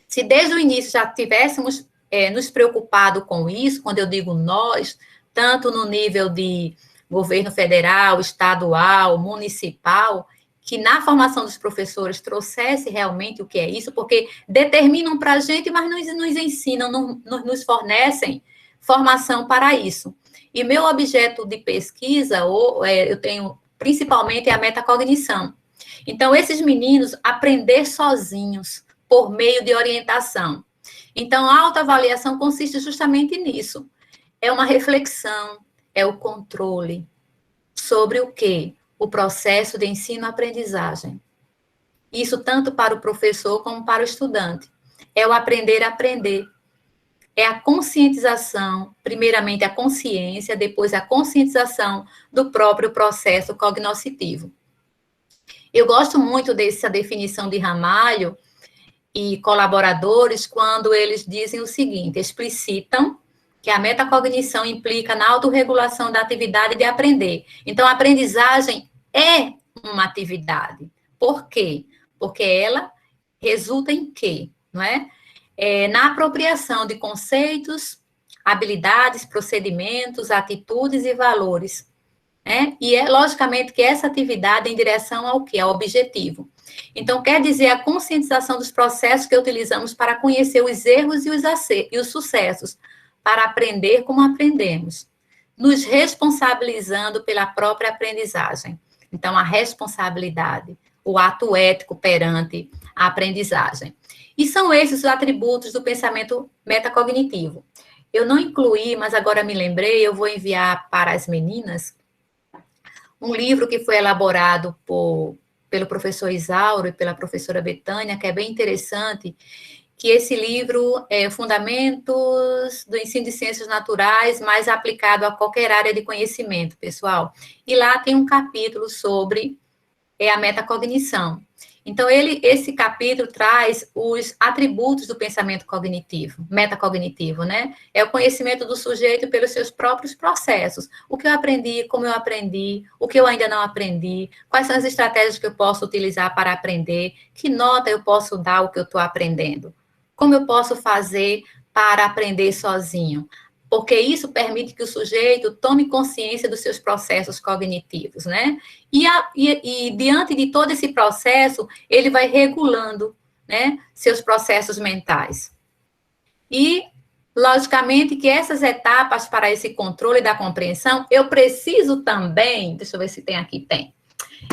Se desde o início já tivéssemos nos preocupado com isso, quando eu digo nós, tanto no nível de governo federal, estadual, municipal, que na formação dos professores trouxesse realmente o que é isso, porque determinam para a gente, mas nos ensinam, nos fornecem formação para isso. E meu objeto de pesquisa, eu tenho principalmente a metacognição. Então, esses meninos aprender sozinhos, por meio de orientação. Então, a autoavaliação consiste justamente nisso. É uma reflexão, é o controle sobre o quê? O processo de ensino-aprendizagem. Isso tanto para o professor como para o estudante. É o aprender a aprender. É a conscientização, primeiramente a consciência, depois a conscientização do próprio processo cognoscitivo. Eu gosto muito dessa definição de Ramalho e colaboradores quando eles dizem o seguinte, explicitam que a metacognição implica na autorregulação da atividade de aprender. Então, a aprendizagem é uma atividade. Por quê? Porque ela resulta em quê? Não é? Na apropriação de conceitos, habilidades, procedimentos, atitudes e valores né? E é logicamente que essa atividade é em direção ao quê? Ao objetivo. Então, quer dizer, a conscientização dos processos que utilizamos para conhecer os erros e os sucessos, para aprender como aprendemos, nos responsabilizando pela própria aprendizagem. Então, a responsabilidade, o ato ético perante a aprendizagem. E são esses os atributos do pensamento metacognitivo. Eu não incluí, mas agora me lembrei, eu vou enviar para as meninas um livro que foi elaborado pelo professor Isauro e pela professora Betânia, que é bem interessante, que esse livro é Fundamentos do Ensino de Ciências Naturais, mais aplicado a qualquer área de conhecimento, pessoal. E lá tem um capítulo sobre a metacognição. Então, esse capítulo traz os atributos do pensamento cognitivo, metacognitivo, né? É o conhecimento do sujeito pelos seus próprios processos. O que eu aprendi, como eu aprendi, o que eu ainda não aprendi, quais são as estratégias que eu posso utilizar para aprender, que nota eu posso dar ao que eu estou aprendendo, como eu posso fazer para aprender sozinho. Porque isso permite que o sujeito tome consciência dos seus processos cognitivos, né? E diante de todo esse processo, ele vai regulando, né, seus processos mentais. E, logicamente, que essas etapas para esse controle da compreensão, eu preciso também, deixa eu ver se tem aqui, tem.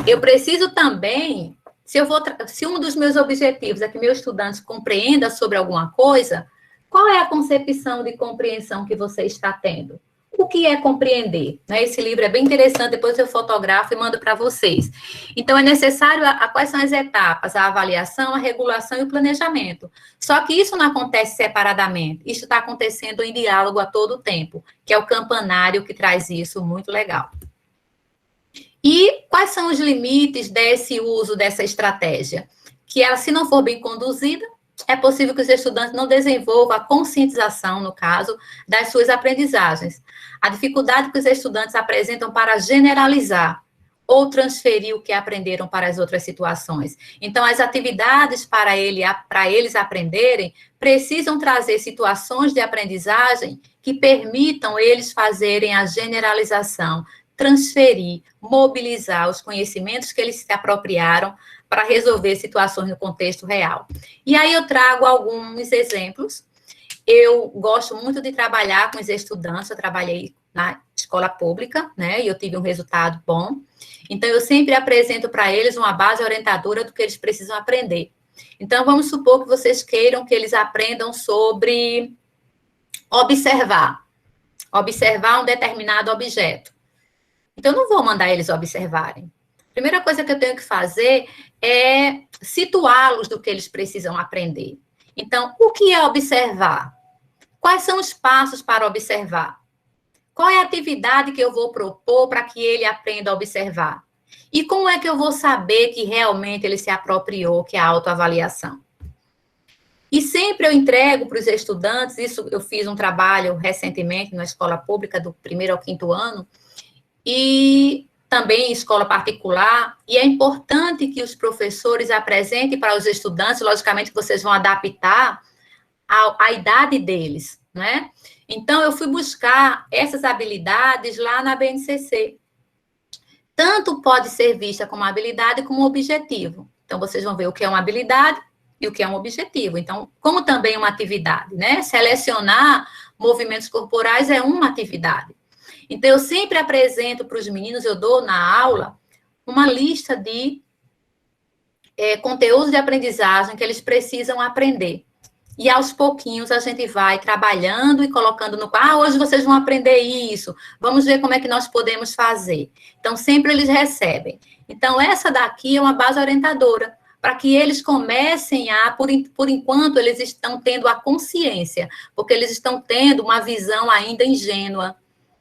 Eu preciso também, se um dos meus objetivos é que meu estudante compreenda sobre alguma coisa, qual é a concepção de compreensão que você está tendo? O que é compreender? Esse livro é bem interessante, depois eu fotografo e mando para vocês. Então, é necessário, quais são as etapas? A avaliação, a regulação e o planejamento. Só que isso não acontece separadamente, isso está acontecendo em diálogo a todo tempo, que é o campanário que traz isso, muito legal. E quais são os limites desse uso dessa estratégia? Que ela, se não for bem conduzida, é possível que os estudantes não desenvolvam a conscientização, no caso, das suas aprendizagens. A dificuldade que os estudantes apresentam para generalizar ou transferir o que aprenderam para as outras situações. Então, as atividades para eles aprenderem precisam trazer situações de aprendizagem que permitam eles fazerem a generalização, transferir, mobilizar os conhecimentos que eles se apropriaram para resolver situações no contexto real. E aí eu trago alguns exemplos. Eu gosto muito de trabalhar com os estudantes, eu trabalhei na escola pública, né, e eu tive um resultado bom. Então, eu sempre apresento para eles uma base orientadora do que eles precisam aprender. Então, vamos supor que vocês queiram que eles aprendam sobre observar um determinado objeto. Então, eu não vou mandar eles observarem. A primeira coisa que eu tenho que fazer é situá-los do que eles precisam aprender. Então, o que é observar? Quais são os passos para observar? Qual é a atividade que eu vou propor para que ele aprenda a observar? E como é que eu vou saber que realmente ele se apropriou, que é a autoavaliação? E sempre eu entrego para os estudantes, isso eu fiz um trabalho recentemente na escola pública, do 1º ao 5º ano, e também em escola particular, e é importante que os professores apresentem para os estudantes, logicamente que vocês vão adaptar à idade deles, né? Então, eu fui buscar essas habilidades lá na BNCC. Tanto pode ser vista como habilidade como objetivo. Então, vocês vão ver o que é uma habilidade e o que é um objetivo. Então, como também uma atividade, né? Selecionar movimentos corporais é uma atividade. Então, eu sempre apresento para os meninos, eu dou na aula, uma lista de conteúdos de aprendizagem que eles precisam aprender. E aos pouquinhos a gente vai trabalhando e colocando no quadro, hoje vocês vão aprender isso, vamos ver como é que nós podemos fazer. Então, sempre eles recebem. Então, essa daqui é uma base orientadora, para que eles comecem por enquanto, eles estão tendo a consciência, porque eles estão tendo uma visão ainda ingênua,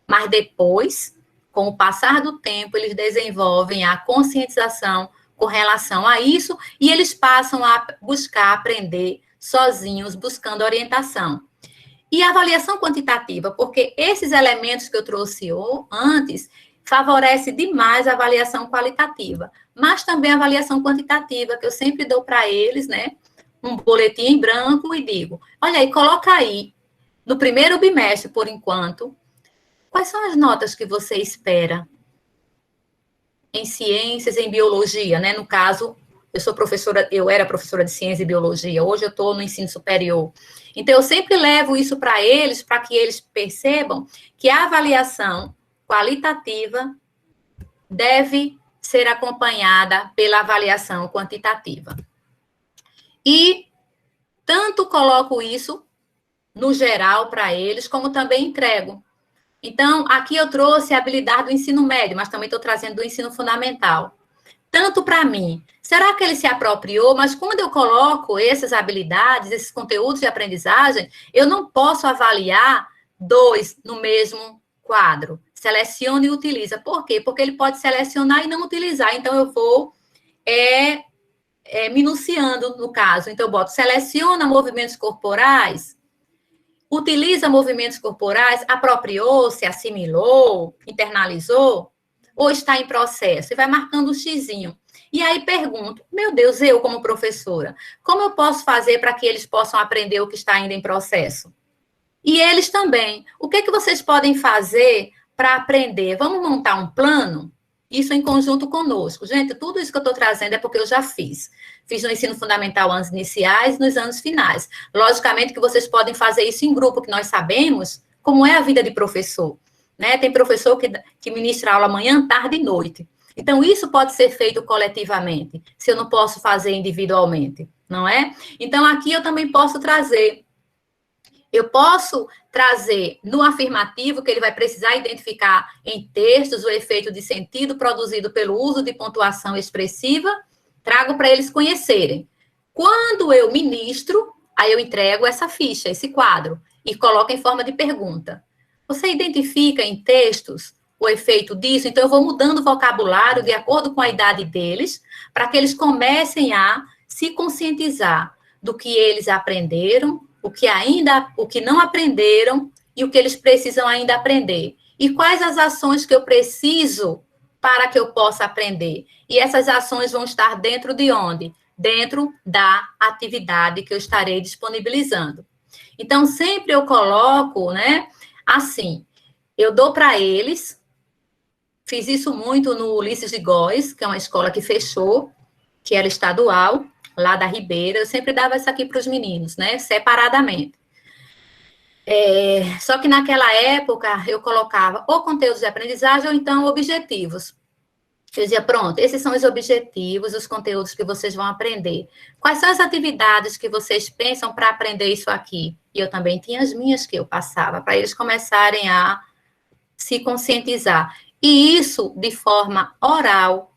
mas depois, com o passar do tempo, eles desenvolvem a conscientização com relação a isso, e eles passam a buscar aprender sozinhos, buscando orientação. E a avaliação quantitativa, porque esses elementos que eu trouxe antes favorece demais a avaliação qualitativa, mas também a avaliação quantitativa, que eu sempre dou para eles, né, um boletim em branco e digo, olha aí, coloca aí, no primeiro bimestre, por enquanto, quais são as notas que você espera em ciências, em biologia, né? No caso, eu era professora de ciência e biologia, hoje eu estou no ensino superior. Então, eu sempre levo isso para que eles percebam que a avaliação qualitativa deve ser acompanhada pela avaliação quantitativa. E tanto coloco isso no geral para eles, como também entrego. Então, aqui eu trouxe a habilidade do ensino médio, mas também estou trazendo do ensino fundamental. Tanto para mim, será que ele se apropriou? Mas quando eu coloco essas habilidades, esses conteúdos de aprendizagem, eu não posso avaliar dois no mesmo quadro. Seleciona e utiliza. Por quê? Porque ele pode selecionar e não utilizar. Então, eu vou minuciando, no caso. Então, eu boto seleciona movimentos corporais, utiliza movimentos corporais, apropriou-se, assimilou, internalizou, ou está em processo? E vai marcando um xizinho. E aí pergunto, meu Deus, eu como professora, como eu posso fazer para que eles possam aprender o que está ainda em processo? E eles também. O que vocês podem fazer para aprender? Vamos montar um plano? Isso em conjunto conosco. Gente, tudo isso que eu estou trazendo é porque eu já fiz. Fiz no ensino fundamental anos iniciais e nos anos finais. Logicamente que vocês podem fazer isso em grupo, que nós sabemos como é a vida de professor. Né? Tem professor que ministra aula manhã, tarde e noite. Então, isso pode ser feito coletivamente, se eu não posso fazer individualmente, não é? Então, aqui eu também posso trazer. Eu posso trazer no afirmativo, que ele vai precisar identificar em textos o efeito de sentido produzido pelo uso de pontuação expressiva, trago para eles conhecerem. Quando eu ministro, aí eu entrego essa ficha, esse quadro, e coloco em forma de pergunta. Você identifica em textos o efeito disso? Então, eu vou mudando o vocabulário de acordo com a idade deles, para que eles comecem a se conscientizar do que eles aprenderam, o que não aprenderam e o que eles precisam ainda aprender. E quais as ações que eu preciso para que eu possa aprender? E essas ações vão estar dentro de onde? Dentro da atividade que eu estarei disponibilizando. Então, sempre eu coloco, né, assim, eu dou para eles, fiz isso muito no Ulisses de Góes, que é uma escola que fechou, que era estadual, lá da Ribeira, eu sempre dava isso aqui para os meninos, né, separadamente. Só que naquela época eu colocava ou conteúdos de aprendizagem ou então objetivos. Eu dizia, pronto, esses são os objetivos, os conteúdos que vocês vão aprender. Quais são as atividades que vocês pensam para aprender isso aqui? E eu também tinha as minhas que eu passava, para eles começarem a se conscientizar. E isso de forma oral,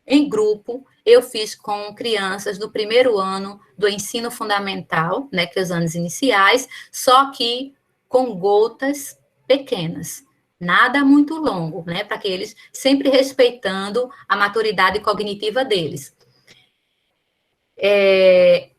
em grupo, eu fiz com crianças do primeiro ano do ensino fundamental, né, que é os anos iniciais, só que com gotas pequenas, nada muito longo, né, para que eles sempre respeitando a maturidade cognitiva deles.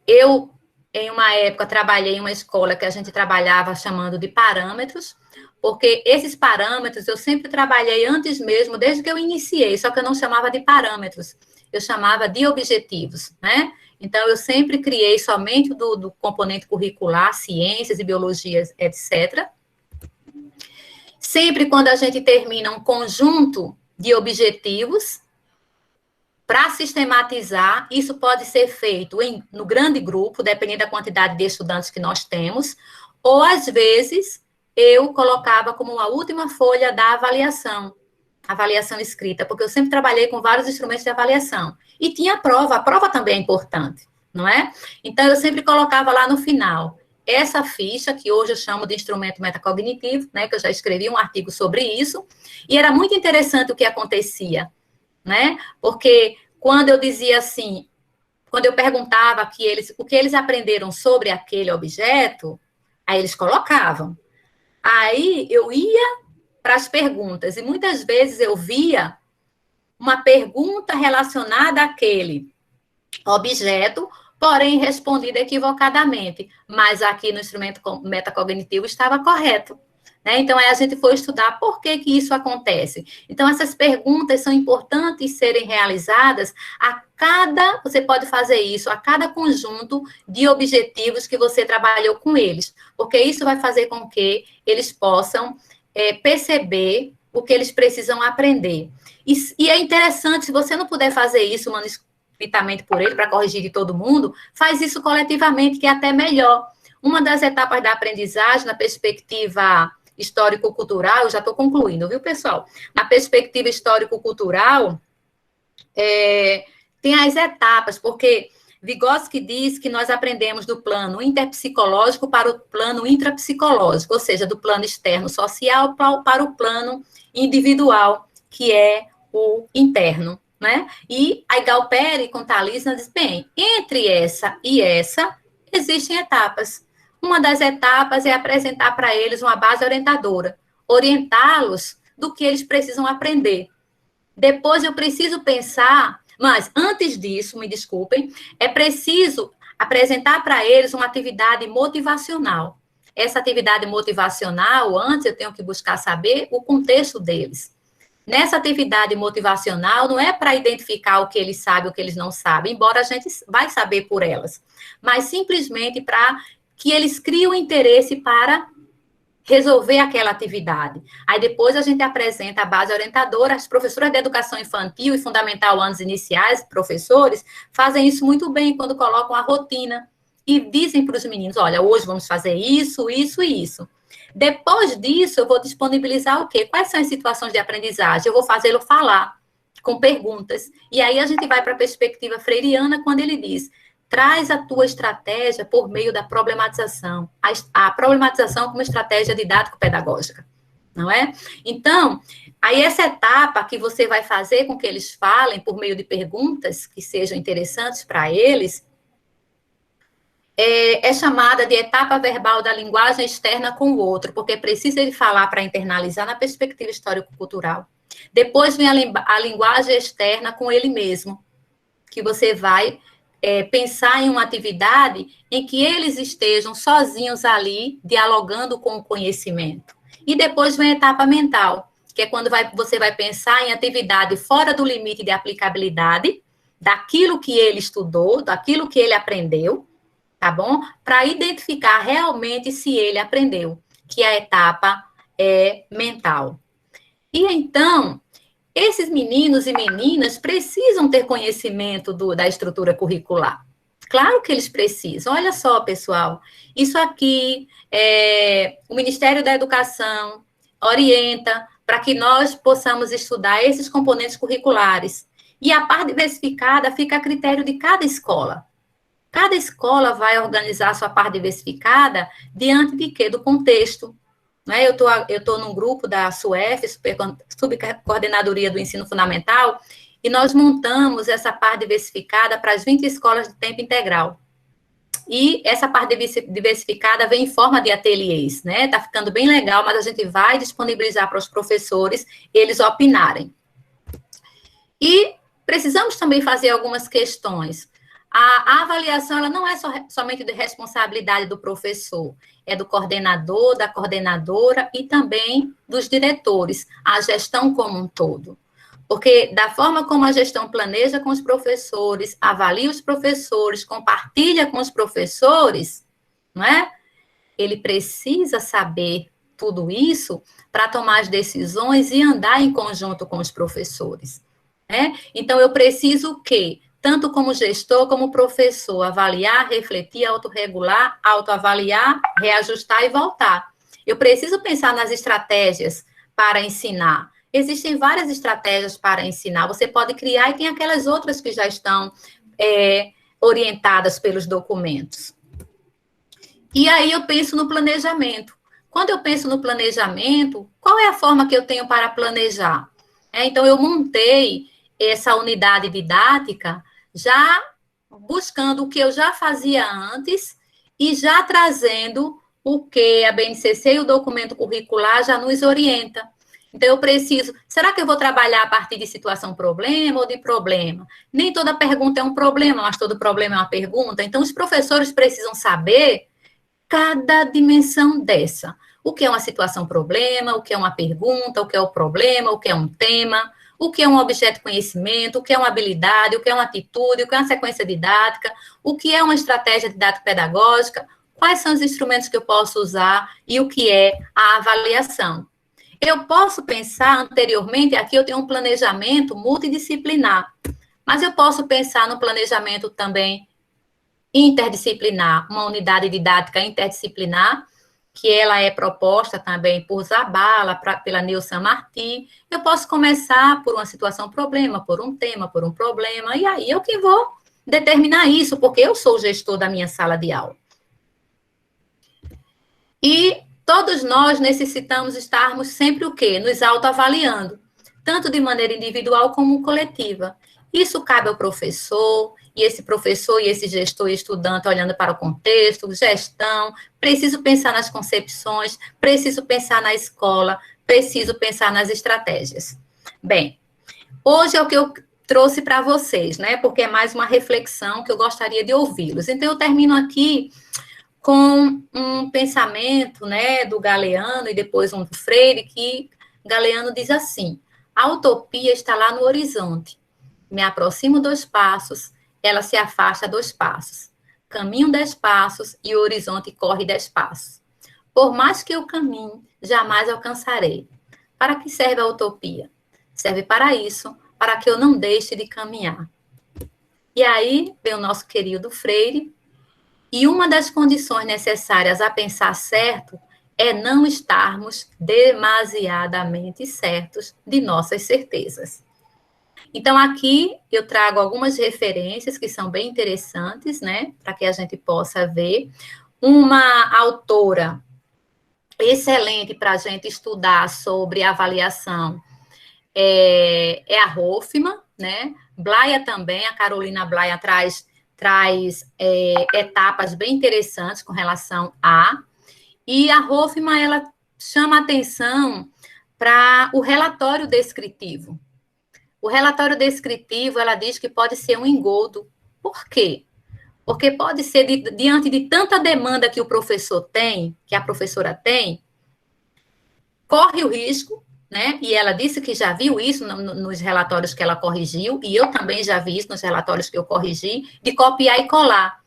Eu, em uma época, trabalhei em uma escola que a gente trabalhava chamando de parâmetros, porque esses parâmetros eu sempre trabalhei antes mesmo, desde que eu iniciei, só que eu não chamava de parâmetros, eu chamava de objetivos, né? Então, eu sempre criei somente do componente curricular, ciências e biologias, etc. Sempre quando a gente termina um conjunto de objetivos, para sistematizar, isso pode ser feito no grande grupo, dependendo da quantidade de estudantes que nós temos, ou às vezes eu colocava como uma última folha da avaliação escrita, porque eu sempre trabalhei com vários instrumentos de avaliação. E tinha a prova também é importante, não é? Então, eu sempre colocava lá no final essa ficha, que hoje eu chamo de instrumento metacognitivo, né, que eu já escrevi um artigo sobre isso, e era muito interessante o que acontecia, né? Porque quando eu dizia assim, quando eu perguntava o que eles aprenderam sobre aquele objeto, aí eles colocavam. Aí eu ia para as perguntas, e muitas vezes eu via uma pergunta relacionada àquele objeto, porém respondida equivocadamente, mas aqui no instrumento metacognitivo estava correto. Né? Então, aí a gente foi estudar por que isso acontece. Então, essas perguntas são importantes serem realizadas você pode fazer isso a cada conjunto de objetivos que você trabalhou com eles, porque isso vai fazer com que eles possam perceber o que eles precisam aprender. E é interessante, se você não puder fazer isso manuscritamente por ele, para corrigir de todo mundo, faz isso coletivamente, que é até melhor. Uma das etapas da aprendizagem, na perspectiva histórico-cultural, eu já estou concluindo, viu, pessoal? Na perspectiva histórico-cultural, tem as etapas, porque Vygotsky diz que nós aprendemos do plano interpsicológico para o plano intrapsicológico, ou seja, do plano externo social para o plano individual, que é o interno, né? E a Galperi com Talisna diz, bem, entre essa e essa, existem etapas. Uma das etapas é apresentar para eles uma base orientadora, orientá-los do que eles precisam aprender. Depois eu preciso pensar, mas antes disso, me desculpem, é preciso apresentar para eles uma atividade motivacional. Essa atividade motivacional, antes eu tenho que buscar saber o contexto deles. Nessa atividade motivacional, não é para identificar o que eles sabem, o que eles não sabem, embora a gente vai saber por elas, mas simplesmente para que eles criem o interesse para resolver aquela atividade. Aí depois a gente apresenta a base orientadora, as professoras de educação infantil e fundamental anos iniciais, professores, fazem isso muito bem quando colocam a rotina e dizem para os meninos, olha, hoje vamos fazer isso, isso e isso. Depois disso, eu vou disponibilizar o quê? Quais são as situações de aprendizagem? Eu vou fazê-lo falar com perguntas. E aí a gente vai para a perspectiva freiriana, quando ele diz, traz a tua estratégia por meio da problematização. A problematização como estratégia didático-pedagógica, não é? Então, aí essa etapa que você vai fazer com que eles falem por meio de perguntas que sejam interessantes para eles, é chamada de etapa verbal da linguagem externa com o outro, porque precisa ele falar para internalizar na perspectiva histórico-cultural. Depois vem a linguagem externa com ele mesmo, que você vai pensar em uma atividade em que eles estejam sozinhos ali, dialogando com o conhecimento. E depois vem a etapa mental, que é quando você vai pensar em atividade fora do limite de aplicabilidade, daquilo que ele estudou, daquilo que ele aprendeu, tá bom? Para identificar realmente se ele aprendeu, que a etapa é mental. E então, esses meninos e meninas precisam ter conhecimento da estrutura curricular. Claro que eles precisam. Olha só, pessoal, isso aqui, o Ministério da Educação orienta para que nós possamos estudar esses componentes curriculares. E a parte diversificada fica a critério de cada escola. Cada escola vai organizar a sua parte diversificada diante de quê? Do contexto. Né? Eu estou num grupo da SUEF, Subcoordenadoria do Ensino Fundamental, e nós montamos essa parte diversificada para as 20 escolas de tempo integral. E essa parte diversificada vem em forma de ateliês, né? Está ficando bem legal, mas a gente vai disponibilizar para os professores eles opinarem. E precisamos também fazer algumas questões. A avaliação ela não é somente de responsabilidade do professor, é do coordenador, da coordenadora e também dos diretores, a gestão como um todo. Porque da forma como a gestão planeja com os professores, avalia os professores, compartilha com os professores, não é? Ele precisa saber tudo isso para tomar as decisões e andar em conjunto com os professores. Né? Então, eu preciso o quê? Tanto como gestor, como professor, avaliar, refletir, autorregular, autoavaliar, reajustar e voltar. Eu preciso pensar nas estratégias para ensinar. Existem várias estratégias para ensinar. Você pode criar e tem aquelas outras que já estão orientadas pelos documentos. E aí eu penso no planejamento. Quando eu penso no planejamento, qual é a forma que eu tenho para planejar? Então, eu montei essa unidade didática já buscando o que eu já fazia antes e já trazendo o que a BNCC e o documento curricular já nos orienta. Então, eu preciso... Será que eu vou trabalhar a partir de situação-problema ou de problema? Nem toda pergunta é um problema, mas todo problema é uma pergunta. Então, os professores precisam saber cada dimensão dessa. O que é uma situação-problema, o que é uma pergunta, o que é o problema, o que é um tema... O que é um objeto de conhecimento, o que é uma habilidade, o que é uma atitude, o que é uma sequência didática, o que é uma estratégia didático-pedagógica, quais são os instrumentos que eu posso usar e o que é a avaliação. Eu posso pensar anteriormente, aqui eu tenho um planejamento multidisciplinar, mas eu posso pensar no planejamento também interdisciplinar, uma unidade didática interdisciplinar, que ela é proposta também por Zabala, pela Nilson Martí. Eu posso começar por uma situação problema, por um tema, por um problema, e aí eu que vou determinar isso, porque eu sou o gestor da minha sala de aula. E todos nós necessitamos estarmos sempre o quê? Nos autoavaliando, tanto de maneira individual como coletiva. Isso cabe ao professor, e esse professor e esse gestor e estudante olhando para o contexto, gestão, preciso pensar nas concepções, preciso pensar na escola, preciso pensar nas estratégias. Bem, hoje é o que eu trouxe para vocês, né? Porque é mais uma reflexão que eu gostaria de ouvi-los. Então, eu termino aqui com um pensamento, né, do Galeano e depois um do Freire, que Galeano diz assim: a utopia está lá no horizonte. Me aproximo 2 passos, ela se afasta 2 passos. Caminho 10 passos e o horizonte corre 10 passos. Por mais que eu caminhe, jamais alcançarei. Para que serve a utopia? Serve para isso, para que eu não deixe de caminhar. E aí vem o nosso querido Freire, e uma das condições necessárias a pensar certo é não estarmos demasiadamente certos de nossas certezas. Então, aqui eu trago algumas referências que são bem interessantes, né, para que a gente possa ver. Uma autora excelente para a gente estudar sobre avaliação é a Hoffman, né? Blaia também, a Carolina Blaia traz etapas bem interessantes com relação a. E a Hoffman, ela chama atenção para o relatório descritivo. O relatório descritivo, ela diz que pode ser um engodo. Por quê? Porque pode ser, diante de tanta demanda que o professor tem, que a professora tem, corre o risco, né? E ela disse que já viu isso nos relatórios que ela corrigiu, e eu também já vi isso nos relatórios que eu corrigi, de copiar e colar.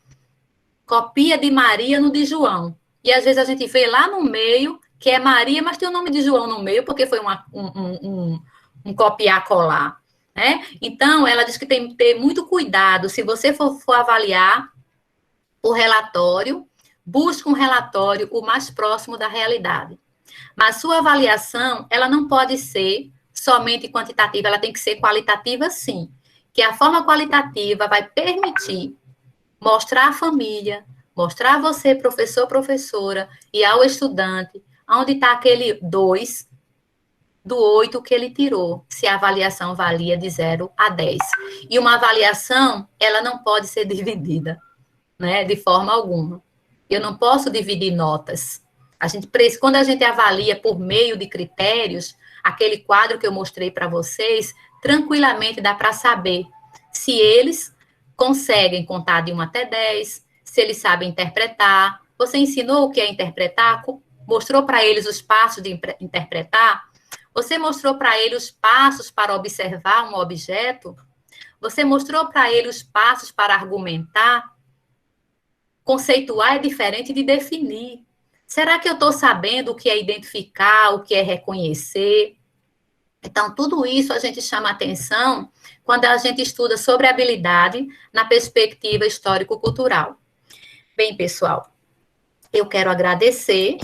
Copia de Maria no de João. E às vezes a gente vê lá no meio que é Maria, mas tem o nome de João no meio, porque foi um copiar-colar. Né? Então, ela diz que tem que ter muito cuidado. Se você for avaliar o relatório, busque um relatório o mais próximo da realidade. Mas sua avaliação, ela não pode ser somente quantitativa, ela tem que ser qualitativa, sim. Que a forma qualitativa vai permitir mostrar à família, mostrar a você, professor, professora, e ao estudante, onde está aquele 2 do 8 que ele tirou, se a avaliação valia de 0 a 10. E uma avaliação, ela não pode ser dividida, né, de forma alguma. Eu não posso dividir notas. Quando a gente avalia por meio de critérios, aquele quadro que eu mostrei para vocês, tranquilamente dá para saber se eles conseguem contar de 1 até 10, se eles sabem interpretar. Você ensinou o que é interpretar? Mostrou para eles os passos de interpretar? Você mostrou para ele os passos para observar um objeto? Você mostrou para ele os passos para argumentar? Conceituar é diferente de definir. Será que eu estou sabendo o que é identificar, o que é reconhecer? Então, tudo isso a gente chama atenção quando a gente estuda sobre habilidade na perspectiva histórico-cultural. Bem, pessoal, eu quero agradecer